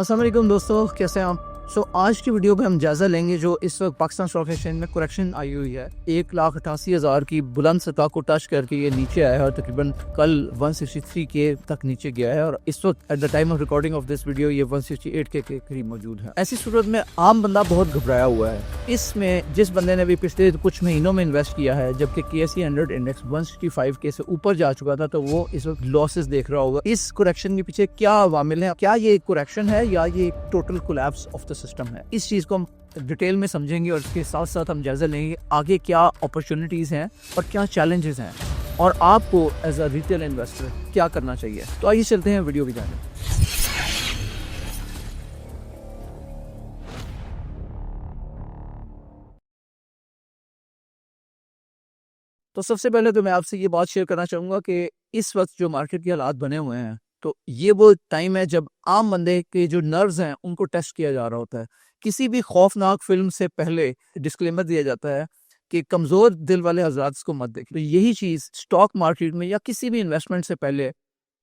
अस्सलाम वालेकुम दोस्तों, कैसे हैं आप। आज की वीडियो में हम जायज़ा लेंगे जो इस वक्त पाकिस्तान स्टॉक एक्सचेंज में करेक्शन आई हुई है। 1,88,000 की बुलंद सतह को टच करके ये नीचे आया है और तकरीबन कल 163 के तक नीचे गया है और इस वक्त at the time of recording of this video ये 168 के करीब मौजूद है। ऐसी सूरत में आम बंदा बहुत घबराया हुआ है। इसमें जिस बंदे ने भी पिछले कुछ महीनों में इन्वेस्ट किया है, जबकि KSE 100 इंडेक्स 165 के से ऊपर जा चुका था, तो वो इस वक्त लॉसेस देख रहा होगा। इस करेक्शन के पीछे क्या अवामिल है, क्या ये करेक्शन है या ये total collapse of the system है, इस चीज को हम डिटेल में समझेंगे और इसके साथ साथ हम जायजा लेंगे आगे क्या अपॉर्चुनिटीज हैं और क्या चैलेंजेस हैं और आपको एज अ रिटेल इन्वेस्टर क्या करना चाहिए। तो आइए चलते हैं वीडियो की जाने। तो सबसे पहले तो मैं आपसे ये बात शेयर करना चाहूँगा कि इस वक्त जो मार्केट के हालात बने हुए हैं, तो ये वो टाइम है जब आम बंदे के जो नर्व्स हैं उनको टेस्ट किया जा रहा होता है। किसी भी खौफनाक फिल्म से पहले डिस्क्लेमर दिया जाता है कि कमज़ोर दिल वाले हजरात को मत देखें। तो यही चीज़ स्टॉक मार्केट में या किसी भी इन्वेस्टमेंट से पहले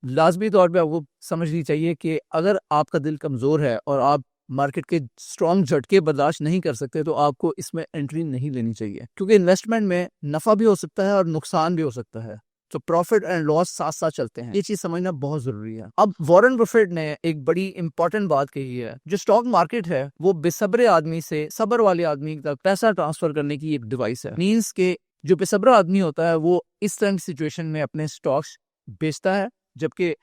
लाजमी तौर पे आपको समझनी चाहिए कि अगर आपका दिल कमज़ोर है और आप मार्केट के स्ट्रॉन्ग झटके बर्दाश्त नहीं कर सकते, तो आपको इसमें एंट्री नहीं लेनी चाहिए, क्योंकि इन्वेस्टमेंट में नफ़ा भी हो सकता है और नुकसान भी हो सकता है। तो प्रॉफिट एंड लॉस साथ साथ चलते हैं, ये चीज समझना बहुत जरूरी है। अब वॉरेन बफेट ने एक बड़ी इंपॉर्टेंट बात कही है, जो स्टॉक मार्केट है वो बेसब्रे आदमी से सब्र वाले आदमी तक पैसा ट्रांसफर करने की एक डिवाइस है। मींस के जो बेसब्रा आदमी होता है वो इस तरह की सिचुएशन में अपने स्टॉक्स बेचता है, जबकि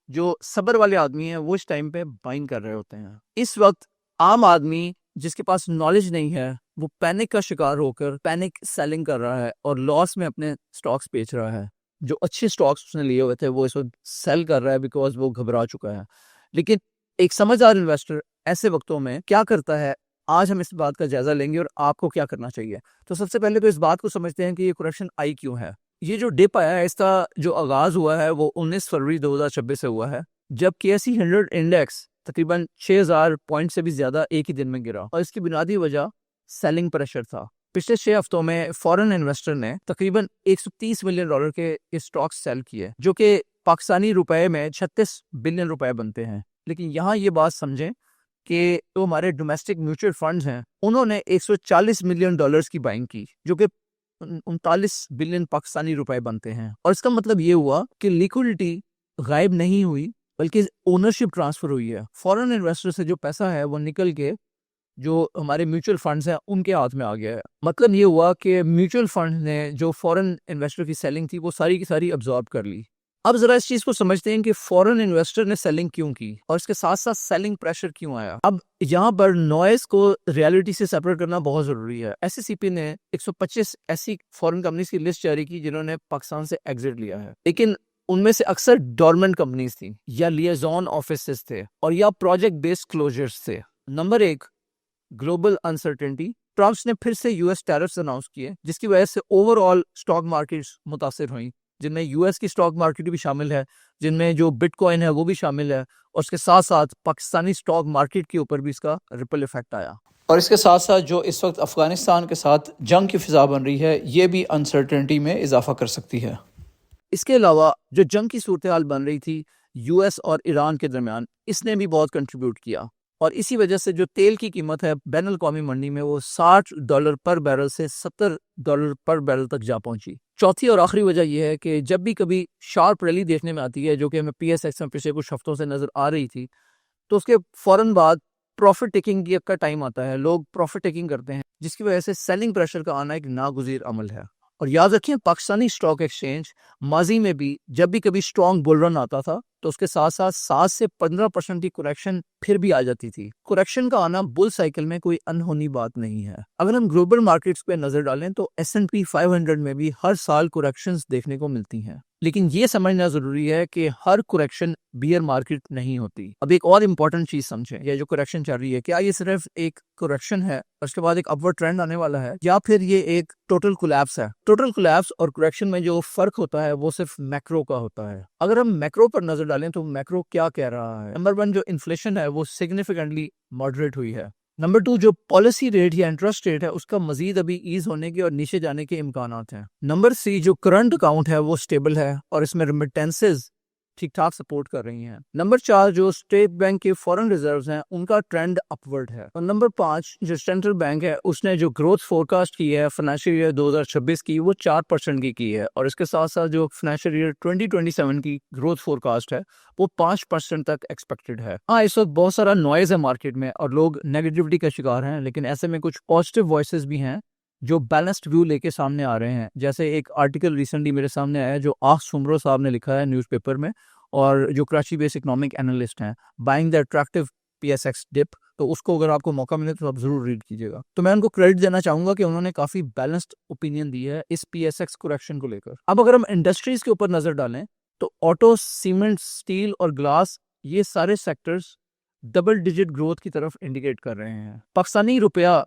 जो सब्र वाले आदमी है वो इस टाइम पे बाइंग कर रहे होते हैं। इस वक्त आम आदमी जिसके पास नॉलेज नहीं है वो पैनिक का शिकार होकर पैनिक सेलिंग कर रहा है और लॉस में अपने स्टॉक्स बेच रहा है। जो अच्छे स्टॉक्स उसने लिए हुए थे वो इस वक्त सेल कर रहा है बिकॉज वो घबरा चुका है। लेकिन एक समझदार इन्वेस्टर ऐसे वक्तों में क्या करता है, आज हम इस बात का जायजा लेंगे और आपको क्या करना चाहिए। तो सबसे पहले तो इस बात को समझते हैं कि ये करेक्शन आई क्यों है। ये जो डिप आया है इसका जो आगाज हुआ है वो 19 फरवरी 2026 से हुआ है, जब KSE 100 इंडेक्स तकरीबन 6,000 पॉइंट से भी ज्यादा एक ही दिन में गिरा और इसकी बुनियादी वजह सेलिंग प्रेशर था। पिछले 6 हफ्तों में फॉरेन इन्वेस्टर ने तकरीबन $130 मिलियन के स्टॉक्स सेल किए, जो कि पाकिस्तानी रुपए में 36 बिलियन रुपए बनते हैं। लेकिन यहाँ ये बात समझें कि जो हमारे डोमेस्टिक म्यूचुअल फंड्स हैं उन्होंने $140 मिलियन की बाइंग की, जो कि 39 बिलियन पाकिस्तानी रुपए बनते हैं। और इसका मतलब ये हुआ कि लिक्विडिटी गायब नहीं हुई बल्कि ओनरशिप ट्रांसफर हुई है। फॉरेन इन्वेस्टर से जो पैसा है वो निकल के जो हमारे म्यूचुअल फंड्स हैं उनके हाथ में आ गया है। मतलब ये हुआ कि म्यूचुअल फंड ने जो फॉरेन इन्वेस्टर की सेलिंग थी वो सारी की सारी अब्जॉर्ब कर ली। अब जरा इस चीज को समझते हैं कि फॉरेन इन्वेस्टर ने सेलिंग क्यों की और इसके साथ साथ सेलिंग प्रेशर क्यों आया। अब यहाँ पर नॉइस को रियलिटी से सेपरेट करना बहुत जरूरी है। SECP ने 125 ऐसी फॉरेन कंपनीज की लिस्ट जारी की जिन्होंने पाकिस्तान से एग्जिट लिया है, लेकिन उनमें से अक्सर डोरमेंट कंपनीज थी या लिएजॉन ऑफिसेस थे और या प्रोजेक्ट बेस्ड क्लोजर्स थे। Number 1, global uncertainty. ट्रम्प ने फिर से US टैरिफ्स अनाउंस किए, जिसकी वजह से ओवरऑल स्टॉक मार्केट्स मुतासिर हुई, जिनमें US की स्टॉक मार्केट भी शामिल है, जिनमें जो बिटकॉइन है वो भी शामिल है, और उसके साथ साथ पाकिस्तानी स्टॉक मार्केट के ऊपर भी इसका रिपल इफेक्ट आया। और इसके साथ साथ जो इस वक्त अफगानिस्तान के साथ जंग की फिजा बन रही है ये भी अनसर्टेनिटी में इजाफा कर सकती है। इसके अलावा जो जंग की सूरत हाल बन रही थी US और ईरान के दरमियान, इसने भी बहुत कंट्रीब्यूट किया और इसी वजह से जो तेल की कीमत है बैन अल-कौमी मंडी में वो $60 पर बैरल से $70 पर बैरल तक जा पहुंची। चौथी और आखिरी वजह यह है कि जब भी कभी शार्प रैली देखने में आती है, जो कि हमें PSX में पिछले कुछ हफ्तों से नजर आ रही थी, तो उसके फौरन बाद प्रॉफिट टेकिंग का टाइम आता है। लोग प्रॉफिट टेकिंग करते हैं, जिसकी वजह से सेलिंग प्रेशर का आना एक नागुज़ीर अमल है। और याद रखिए, पाकिस्तानी स्टॉक एक्सचेंज माजी में भी जब भी कभी स्ट्रॉन्ग बुल रन आता था तो उसके साथ साथ 7 से 15% की करेक्शन फिर भी आ जाती थी। करेक्शन का आना बुल साइकिल में कोई अनहोनी बात नहीं है। अगर हम ग्लोबल मार्केट्स पे नजर डालें तो S&P 500 में भी हर साल करेक्शंस देखने को मिलती हैं, लेकिन ये समझना जरूरी है कि हर करेक्शन बियर मार्केट नहीं होती। अब एक और इम्पोर्टेंट चीज समझें, ये जो करेक्शन चल रही है, क्या ये सिर्फ एक करेक्शन है और उसके बाद एक अपवर्ड ट्रेंड आने वाला है, या फिर ये एक टोटल कोलैप्स है। टोटल कोलैप्स और करेक्शन में जो फर्क होता है वो सिर्फ मैक्रो का होता है। अगर हम मैक्रो पर नजर डालें तो मैक्रो क्या कह रहा है। नंबर 1, जो इन्फ्लेशन है वो सिग्निफिकेंटली मॉडरेट हुई है। नंबर 2, जो पॉलिसी रेट या इंटरेस्ट रेट है उसका मजीद अभी ईज होने के और नीचे जाने के इम्कानात हैं। नंबर 3, जो करंट अकाउंट है वो स्टेबल है और इसमें रिमिटेंसेज ठीक ठाक सपोर्ट कर रही हैं। नंबर 4 जो स्टेट बैंक के फॉरेन रिजर्व्स हैं उनका ट्रेंड अपवर्ड है। और नंबर 5 जो सेंट्रल बैंक है उसने जो ग्रोथ फोरकास्ट की है फाइनेंशियल ईयर 2026 की वो 4% की है और इसके साथ साथ जो फाइनेंशियल ईयर 2027 की ग्रोथ फोरकास्ट है वो 5% तक एक्सपेक्टेड है। हाँ, इस वक्त बहुत सारा नॉइज है मार्केट में और लोग नेगेटिविटी का शिकार हैं, लेकिन ऐसे में कुछ पॉजिटिव वॉइसेस भी हैं जो बैलेंस्ड व्यू लेके सामने आ रहे हैं। जैसे एक आर्टिकल रिसेंटली मेरे सामने आया है जो आख सुमरो साहब ने लिखा है न्यूज़पेपर में, और जो कराची बेस्ड इकोनॉमिक एनालिस्ट हैं, buying the attractive PSX dip. तो उसको अगर आपको मौका मिले तो आप जरूर रीड कीजिएगा। तो मैं उनको क्रेडिट देना चाहूंगा कि उन्होंने काफी बैलेंस्ड ओपिनियन दी है इस पीएसएक्स करेक्शन को लेकर। अब अगर हम इंडस्ट्रीज के ऊपर नजर डालें तो ऑटो, सीमेंट, स्टील और ग्लास ये सारे सेक्टर्स डबल डिजिट ग्रोथ की तरफ इंडिकेट कर रहे हैं। पाकिस्तानी रुपया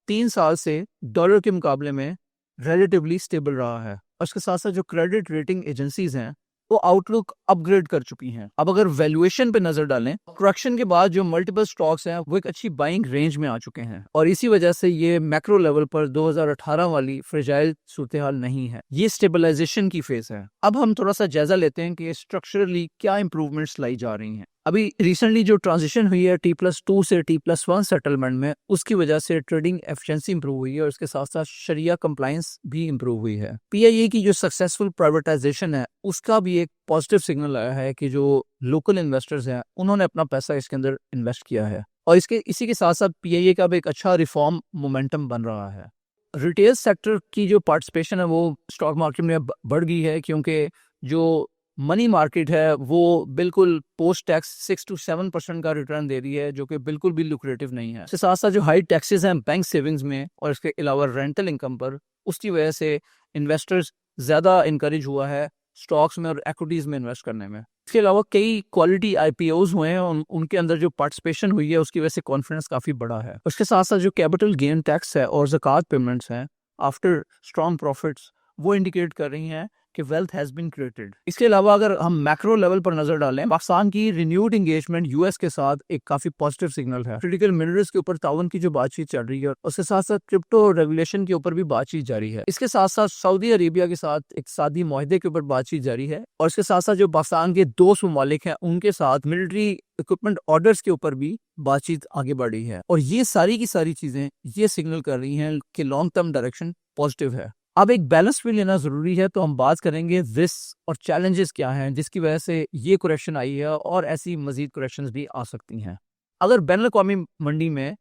3 साल से डॉलर के मुकाबले में रिलेटिवली स्टेबल रहा है और इसके साथ साथ जो क्रेडिट रेटिंग एजेंसीज हैं वो आउटलुक अपग्रेड कर चुकी हैं। अब अगर वैल्यूएशन पे नजर डालें, करेक्शन के बाद जो मल्टीपल स्टॉक्स हैं वो एक अच्छी बाइंग रेंज में आ चुके हैं और इसी वजह से ये मैक्रो लेवल पर 2018 वाली फ्रेजाइल सूरत हाल नहीं है, ये स्टेबलाइजेशन की फेज है। अब हम थोड़ा सा जायजा लेते हैं कि स्ट्रक्चरली क्या इंप्रूवमेंट्स लाई जा रही हैं। अभी रिसेंटली जो ट्रांजिशन हुई है T+2 से T+1 सेटलमेंट में, उसकी वजह से ट्रेडिंग एफिशिएंसी इंप्रूव हुई है और इसके साथ साथ शरिया कंप्लायंस भी इंप्रूव हुई है। पीआईए की जो सक्सेसफुल प्राइवेटाइजेशन है उसका भी एक पॉजिटिव सिग्नल आया है कि जो लोकल इन्वेस्टर्स हैं उन्होंने अपना पैसा इसके अंदर इन्वेस्ट किया है और इसी के साथ साथ पीआईए का भी एक अच्छा रिफॉर्म मोमेंटम बन रहा है। रिटेल सेक्टर की जो पार्टिसिपेशन है वो स्टॉक मार्केट में बढ़ गई है क्योंकि जो मनी मार्केट है वो बिल्कुल पोस्ट टैक्स 6 to 7% का रिटर्न दे रही है, जो कि बिल्कुल भी लुक्रेटिव नहीं है। इसके साथ साथ जो हाई टैक्सेस हैं बैंक सेविंग्स में और इसके अलावा रेंटल इनकम पर, उसकी वजह से इन्वेस्टर्स ज़्यादा इनकरेज हुआ है स्टॉक्स में और इक्विटीज़ में इन्वेस्ट करने में। इसके अलावा कई क्वालिटी आईपीओज हुए हैं, उनके अंदर जो पार्टिसिपेशन हुई है उसकी वजह से कॉन्फिडेंस काफ़ी बड़ा है। उसके साथ साथ जो कैपिटल गेन टैक्स है और ज़कात पेमेंट्स हैं आफ्टर स्ट्रॉन्ग प्रॉफिट्स वो इंडिकेट कर रही हैं कि वेल्थ हैज बीन क्रिएटेड। इसके अलावा अगर हम मैक्रो लेवल पर नजर डालें, पाकिस्तान की रिन्यूड एंगेजमेंट यूएस के साथ एक काफी पॉजिटिव सिग्नल है। क्रिटिकल मिनरल्स के ऊपर ताउन की जो बातचीत चल रही है, उसके साथ साथ क्रिप्टो रेगुलेशन के ऊपर भी बातचीत जारी है। इसके साथ साथ सऊदी अरेबिया के साथ एक सादी मुआहदे के ऊपर बातचीत जारी है और इसके साथ साथ जो पाकिस्तान के दोस्त ममालिक हैं उनके साथ मिलिट्री इक्विपमेंट ऑर्डर्स के ऊपर भी बातचीत आगे बढ़ी है और ये सारी की सारी चीजें ये सिग्नल कर रही हैं कि लॉन्ग टर्म डायरेक्शन पॉजिटिव है। अब एक बैलेंस भी लेना जरूरी है, तो हम बात करेंगे रिस्क और चैलेंजेस क्या हैं जिसकी वजह से ये करेक्शन आई है और ऐसी मजीद करेक्शंस भी आ सकती हैं। अगर बैनुल अक़वामी मंडी में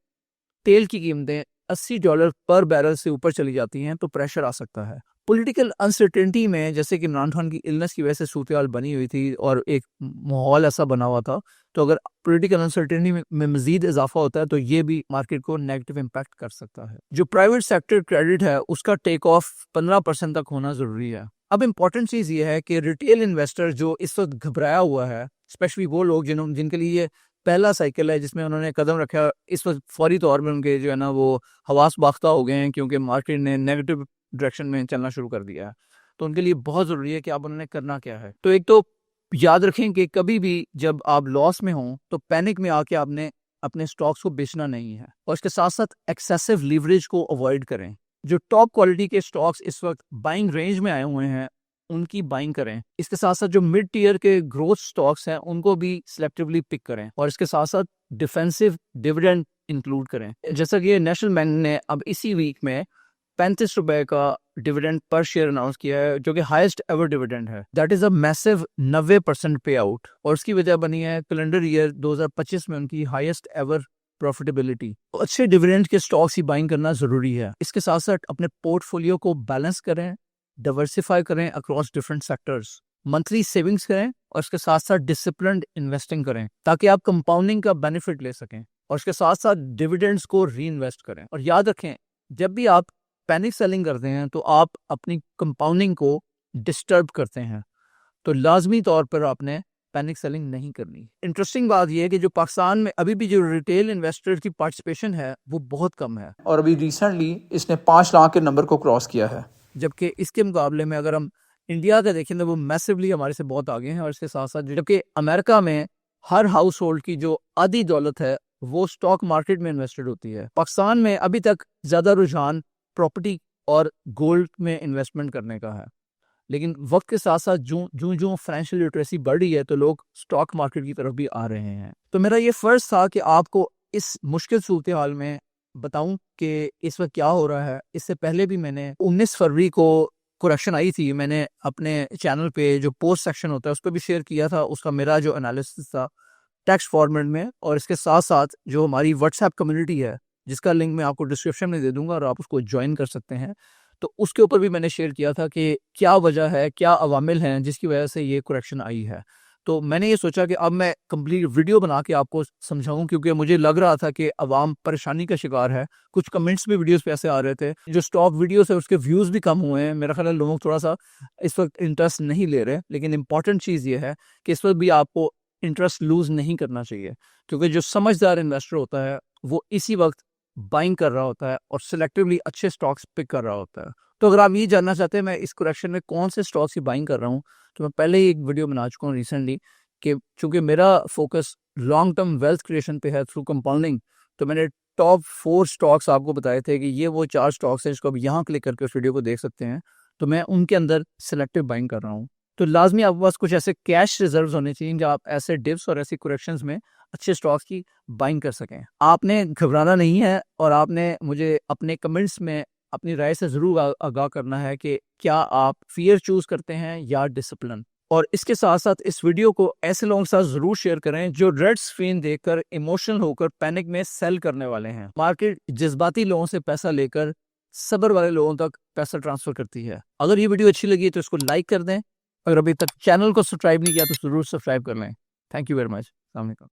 तेल की कीमतें $80 पर बैरल से ऊपर चली जाती हैं तो प्रेशर आ सकता है। पॉलिटिकल अनसर्टेनिटी में, जैसे कि इमरान खान की इलनेस की वजह से सूरत हाल बनी हुई थी और एक माहौल ऐसा बना हुआ था, तो अगर पॉलिटिकल अनसर्टेनिटी में मजीद इजाफा होता है तो ये भी मार्केट को नेगेटिव इम्पैक्ट कर सकता है। जो प्राइवेट सेक्टर क्रेडिट है उसका टेक ऑफ 15% तक होना जरूरी है। अब इम्पोर्टेंट चीज ये है कि रिटेल इन्वेस्टर जो इस वक्त घबराया हुआ है, स्पेशली वो लोग जिनके लिए ये पहला साइकिल है जिसमें उन्होंने कदम रखा, इस वक्त फौरी तौर में उनके जो है ना वो हवास बाख्ता हो गए हैं क्योंकि मार्केट ने नेगेटिव डायरेक्शन में चलना शुरू कर दिया है। तो उनके लिए बहुत ज़रूरी है कि आप उन्होंने करना क्या है। तो एक तो याद रखें कि कभी भी जब आप लॉस में हों तो पैनिक में आके आपने अपने स्टॉक्स को बेचना नहीं है और इसके साथ साथ एक्सेसिव लीवरेज को अवॉइड करें। जो टॉप क्वालिटी के स्टॉक्स इस वक्त बाइंग रेंज में आए हुए हैं उनकी बाइंग करें। इसके साथ साथ जो मिड टीयर के ग्रोथ स्टॉक्स हैं उनको भी सिलेक्टिवली पिक करें और इसके साथ साथ डिफेंसिव डिविडेंड इंक्लूड करें। जैसा कि नेशनल बैंक ने अब इसी वीक में 35 रुपए का डिविडेंड पर शेयर अनाउंस किया है, जो कि हाईएस्ट एवर डिविडेंड है। दैट इज अ मैसिव 90% पे आउट और उसकी वजह बनी है कैलेंडर ईयर 2025 में उनकी हाईएस्ट एवर प्रॉफिटेबिलिटी। अच्छे डिविडेंड के स्टॉक्स ही बाइंग करना जरूरी है। इसके साथ साथ अपने पोर्टफोलियो को बैलेंस करें, डाइवर्सिफाई करें across different sectors, monthly savings करें और इसके साथ साथ डिसिप्लिन्ड इन्वेस्टिंग करें ताकि आप कंपाउंडिंग का बेनिफिट ले सकें और इसके साथ साथ डिविडेंड्स को री इन्वेस्ट करें। और याद रखें, जब भी आप पैनिक सेलिंग करते हैं तो आप अपनी कंपाउंडिंग को डिस्टर्ब करते हैं, तो लाजमी तौर पर आपने पैनिक सेलिंग नहीं करनी। इंटरेस्टिंग बात यह है कि जो पाकिस्तान में अभी भी जो रिटेल इन्वेस्टर्स की पार्टिसिपेशन है वो बहुत कम है और अभी रिसेंटली इसने 5 लाख के नंबर को क्रॉस किया है, जबकि इसके मुकाबले में अगर हम इंडिया का देखें तो वो मैसिवली हमारे से बहुत आगे हैं। और इसके साथ साथ जबकि अमेरिका में हर हाउस होल्ड की जो आधी दौलत है वो स्टॉक मार्केट में इन्वेस्टेड होती है, पाकिस्तान में अभी तक ज्यादा रुझान प्रॉपर्टी और गोल्ड में इन्वेस्टमेंट करने का है। लेकिन वक्त के साथ साथ जो फाइनेंशियल लिटरेसी बढ़ रही है तो लोग स्टॉक मार्केट की तरफ भी आ रहे हैं। तो मेरा ये फ़र्ज़ था कि आपको इस मुश्किल सूरत हाल में बताऊं कि इस वक्त क्या हो रहा है। इससे पहले भी मैंने 19 फरवरी को करेक्शन आई थी, मैंने अपने चैनल पे जो पोस्ट सेक्शन होता है उस पर भी शेयर किया था, उसका मेरा जो एनालिसिस था टेक्स्ट फॉर्मेट में। और इसके साथ साथ जो हमारी व्हाट्सएप कम्युनिटी है जिसका लिंक मैं आपको डिस्क्रिप्शन में दे दूंगा और आप उसको ज्वाइन कर सकते हैं, तो उसके ऊपर भी मैंने शेयर किया था कि क्या वजह है, क्या अवामिल हैं जिसकी वजह से ये करेक्शन आई है। तो मैंने ये सोचा कि अब मैं कंप्लीट वीडियो बना के आपको समझाऊं, क्योंकि मुझे लग रहा था कि अवाम परेशानी का शिकार है। कुछ कमेंट्स भी वीडियोस पे ऐसे आ रहे थे, जो स्टॉक वीडियोस है उसके व्यूज़ भी कम हुए हैं। मेरा ख्याल है लोग थोड़ा सा इस वक्त इंटरेस्ट नहीं ले रहे, लेकिन इंपॉर्टेंट चीज़ ये है कि इस वक्त भी आपको इंटरेस्ट लूज़ नहीं करना चाहिए, क्योंकि जो समझदार इन्वेस्टर होता है वो इसी वक्त बाइंग कर रहा होता है और सिलेक्टिवली अच्छे स्टॉक्स पिक कर रहा होता है। तो अगर आप ये जानना चाहते हैं मैं इस करेक्शन में कौन से स्टॉक्स की बाइंग कर रहा हूँ, तो मैं पहले ही एक वीडियो बना चुका हूँ रिसेंटली कि चूंकि मेरा focus long term wealth creation पे है थ्रू कंपाउंडिंग, तो मैंने टॉप 4 स्टॉक्स आपको बताए थे कि ये वो 4 स्टॉक्स हैं जिसको आप यहाँ क्लिक करके उस वीडियो को देख सकते हैं। तो मैं उनके अंदर सिलेक्टिव बाइंग कर रहा हूँ। तो लाजमी आपके पास कुछ ऐसे कैश रिजर्व्स होने चाहिए जो आप ऐसे डिप्स और ऐसी करेक्शंस में अच्छे स्टॉक्स की बाइंग कर सकें। आपने घबराना नहीं है और आपने मुझे अपने कमेंट्स में अपनी राय से ज़रूर आगाह करना है कि क्या आप फियर चूज़ करते हैं या डिसिप्लिन। और इसके साथ साथ इस वीडियो को ऐसे लोगों के साथ ज़रूर शेयर करें जो रेड स्क्रीन देखकर इमोशनल होकर पैनिक में सेल करने वाले हैं। मार्केट जज्बाती लोगों से पैसा लेकर सब्र वाले लोगों तक पैसा ट्रांसफ़र करती है। अगर ये वीडियो अच्छी लगी तो इसको लाइक कर दें। अगर अभी तक चैनल को सब्सक्राइब नहीं किया तो ज़रूर सब्सक्राइब कर लें। Thank you very much. अस्सलाम वालेकुम।